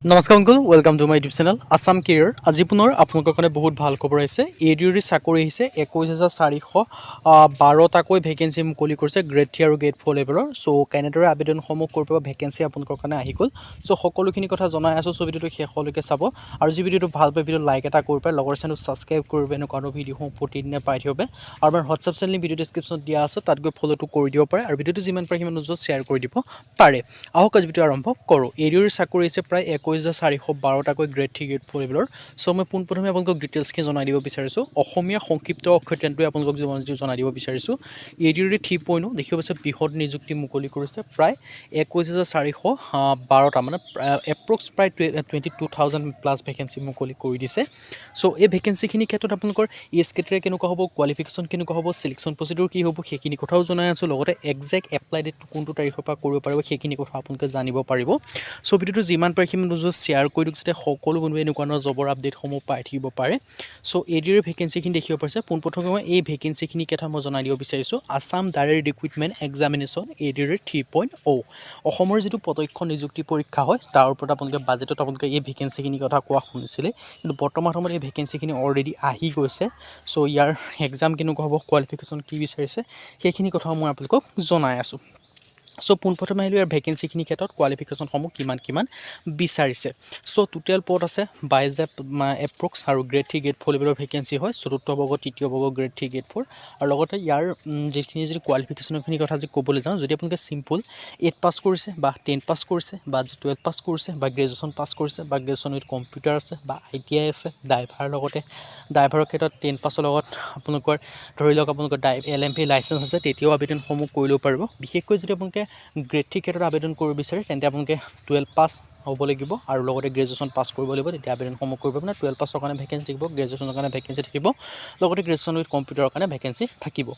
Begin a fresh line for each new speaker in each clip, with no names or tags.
নমস্কাৰ অংকুল, welcome to my YouTube channel Assam career. আজি পুনৰ আপোনালোকৰ কাৰণে বহুত ভাল খবৰ আহিছে। এডিঅ'ৰি চাকৰি আহিছে 21,412টাকৈ ভেকেঞ্চি মুকলি কৰিছে গ্ৰেড 3 আৰু গ্ৰেড 4 লেভেলৰ। চ' কেনেদৰে আবেদনসমূহ কৰিব পৰা ভেকেঞ্চি আপোনালোকৰ কাৰণে আহি গ'ল। চ' সকলোখিনি কথা জনাই আছোঁ। চ' ভিডিঅ'টো শেষলৈকে চাব আৰু যি ভিডিঅ'টো ভাল পায় ভিডিঅ'টো লাইক এটা কৰিব পাৰে, লগৰ চেনেলটো ছাবস্ক্ৰাইব কৰিব, এনেকুৱা ভিডিঅ'সমূহ প্ৰতিদিনে পাই থাকিব পাৰে। আৰু আমাৰ হোৱাটছআপ চেনেল ভিডিঅ' ডেছক্ৰিপশ্যনত দিয়া আছে, তাত গৈ ফ'ল'টো কৰি দিব পাৰে আৰু ভিডিঅ'টো যিমান পাৰে সিমান ওচৰত শ্বেয়াৰ কৰি দিব পাৰে। আহক আজি ভিডিঅ' আৰম্ভ কৰোঁ। এডিঅ'ৰি চাকৰি আহিছে প্ৰায় 21,412টাকৈ গ্ৰেড 3 গ্ৰেড 4 লেভেলৰ। চ' মই পোনপ্ৰথমে আপোনালোকক ডিটেইলছখিনি জনাই দিব বিচাৰিছোঁ। অসমীয়া সংক্ষিপ্ত অক্ষৰটোৱে আপোনালোকক জনাই দিব বিচাৰিছোঁ। এডিঅ'ৰি 3.0 দেখিব পাইছে বৃহৎ নিযুক্তি মুকলি কৰিছে প্ৰায় 21,412টা, মানে এপ্ৰক্স প্ৰায় 22,000 প্লাছ ভেকেঞ্চি মুকলি কৰি দিছে। চ' এই ভেকেঞ্চিখিনিৰ ক্ষেত্ৰত আপোনালোকৰ এজ ক্ৰাইটেৰিয়া কেনেকুৱা হ'ব, কোৱালিফিকেশ্যন কেনেকুৱা হ'ব, চিলেকশ্যন প্ৰচিডিউৰ কি হ'ব, সেইখিনি কথাও জনাই আছোঁ। লগতে একজেক্ট এপ্লাই ডেট কোনটো তাৰিখৰ পৰা কৰিব পাৰিব সেইখিনি কথা আপোনালোকে জানিব পাৰিব। চ' ভিডিঅ'টো যিমান পাৰে সিমান শ্বেয়াৰ কৰি দিয়ক, যাতে সকলো বন্ধুৱে এনেকুৱা ধৰণৰ জবৰ আপডেটসমূহ পাই থাকিব পাৰে। চ' এডিঅ'ৰি ভেকেঞ্চিখিনি দেখিব পাৰিছে। পোনপ্ৰথমে মই এই ভেকেঞ্চিখিনিৰ কথা মই জনাই দিব বিচাৰিছোঁ। আছাম ডাইৰেক্ট ৰিক্ৰুইটমেণ্ট এক্সামিনেশ্যন এডিঅ'ৰি 3.0 অসমৰ যিটো প্ৰত্যক্ষ নিযুক্তি পৰীক্ষা হয়, তাৰ ওপৰত আপোনালোকে বাজেটত আপোনালোকে এই ভেকেঞ্চিখিনিৰ কথা কোৱা শুনিছিলে, কিন্তু বৰ্তমান সময়ত এই ভেকেঞ্চিখিনি অলৰেডি আহি গৈছে। চ' ইয়াৰ এক্সাম কেনেকুৱা হ'ব, কোৱালিফিকেশ্যন কি বিচাৰিছে, সেইখিনি কথাও মই আপোনালোকক জনাই আছোঁ। চ' পোনপ্ৰথমে আহিলোঁ ইয়াৰ ভেকেঞ্চিখিনিৰ ক্ষেত্ৰত কোৱালিফিকেশ্যনসমূহ কিমান বিচাৰিছে। চ' টোটেল পদ আছে 22 এপ্ৰক্স আৰু গ্ৰেড 3 গ্ৰেড 4 লেভেলৰ ভেকেঞ্চি হয়। চতুৰ্থ বৰ্গ তৃতীয় বৰ্গ গ্ৰেড 3 গ্ৰেড 4 আৰু লগতে ইয়াৰ যিখিনি যদি কোৱালিফিকেশ্যনখিনিৰ কথা যদি ক'বলৈ যাওঁ, যদি আপোনালোকে চিম্পল 8 পাছ কৰিছে বা 10 পাছ কৰিছে বা 12 পাছ কৰিছে বা গ্ৰেজুৱেশ্যন পাছ কৰিছে বা গ্ৰেজুৱেশ্যন উইথ কম্পিউটাৰ আছে বা ITI আছে, ড্ৰাইভাৰৰ ক্ষেত্ৰত 10 পাছৰ লগত আপোনালোকৰ ধৰি লওক আপোনালোকৰ LMP লাইচেঞ্চ আছে, তেতিয়াও আবেদনসমূহ কৰি ল'ব পাৰিব। বিশেষকৈ যদি আপোনালোকে গ্ৰেড 3 ক্ষেত্ৰত আবেদন কৰিব বিচাৰে, তেন্তে আপোনালোকে 12 পাছ হ'ব লাগিব আৰু লগতে গ্ৰেজুৱেশ্যন পাছ কৰিব লাগিব, তেতিয়া আবেদনসমূহ কৰিব পাৰিব। 12 পাছৰ কাৰণে ভেকেঞ্চি থাকিব, গ্ৰেজুৱেশ্যনৰ কাৰণে ভেকেঞ্চি থাকিব, লগতে গ্ৰেজুৱেশ্যন উইথ কম্পিউটাৰৰ কাৰণে ভেকেঞ্চি থাকিব।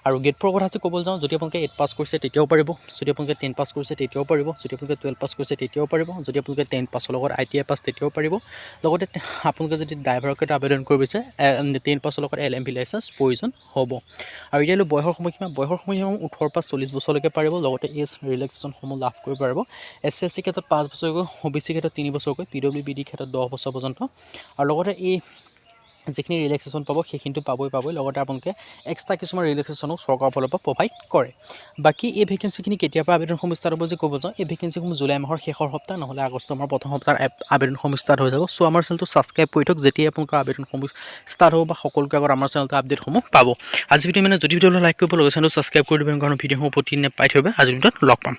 আৰু গ্ৰেড 4 কথা যদি ক'বলৈ যাওঁ, যদি আপোনালোকে 8 পাছ কৰিছে তেতিয়াও পাৰিব, যদি আপোনালোকে 10 পাছ কৰিছে তেতিয়াও পাৰিব, যদি আপোনালোকে 12 পাছ কৰিছে তেতিয়াও পাৰিব, যদি আপোনালোকে 10 পাছৰ লগত ITI পাছ তেতিয়াও পাৰিব। লগতে আপোনালোকে যদি ড্ৰাইভাৰৰ ক্ষেত্ৰত আবেদন কৰিব বিচাৰে, 10 পাছৰ লগত LMP লাইচেঞ্চ প্ৰয়োজন হ'ব। আৰু এতিয়ালৈ বয়সৰ সময়সীমা 18 পৰা 40 বছৰলৈকে পাৰিব। লগতে এজ ৰিলেক্সেশ্যনসমূহ লাভ কৰিব পাৰিব। SC ক্ষেত্ৰত 5 বছৰকৈ, OBC ক্ষেত্ৰত 3 বছৰকৈ, PWBD ক্ষেত্ৰত 10 বছৰ পৰ্যন্ত। আৰু লগতে এই যিখিনি ৰিলেক্সেশ্যন পাব সেইখিনিতো পাবই। লগতে আপোনালোকে এক্সট্ৰা কিছুমান ৰিলেক্সেশ্যনো চৰকাৰৰ ফালৰ পৰা প্ৰভাইড কৰে। বাকী এই ভেকেঞ্চিখিনি কেতিয়াৰ পৰা আবেদনসমূহ ষ্টাৰ্ট হ'ব যে ক'ব যাওঁ, এই ভেকেঞ্চিসমূহ জুলাই মাহৰ শেষৰ সপ্তাহ নহ'লে আগষ্ট মাহৰ প্ৰথম সপ্তাহত আবেদনসমূহ ষ্টাৰ্ট হৈ যাব। চ' আমাৰ চেনেলটো ছাবস্ক্ৰাইব কৰি থওক, যেতিয়াই আপোনালোকৰ আবেদনসমূহ ষ্টাৰ্ট হ'ব বা সকলোকে আগত আমাৰ চেনেলটো আপডেটসমূহ পাব। আজি ভিডিঅ' যদি ভিডিঅ'টো লাইক কৰিব, লগতে চেনেলটো ছাবস্ক্ৰাইব কৰি দিব, কাৰণ ভিডিঅ'সমূহ প্ৰতিদিনে পাই থাকিব। আজিৰ ভিডিঅ'ত লগ পাম।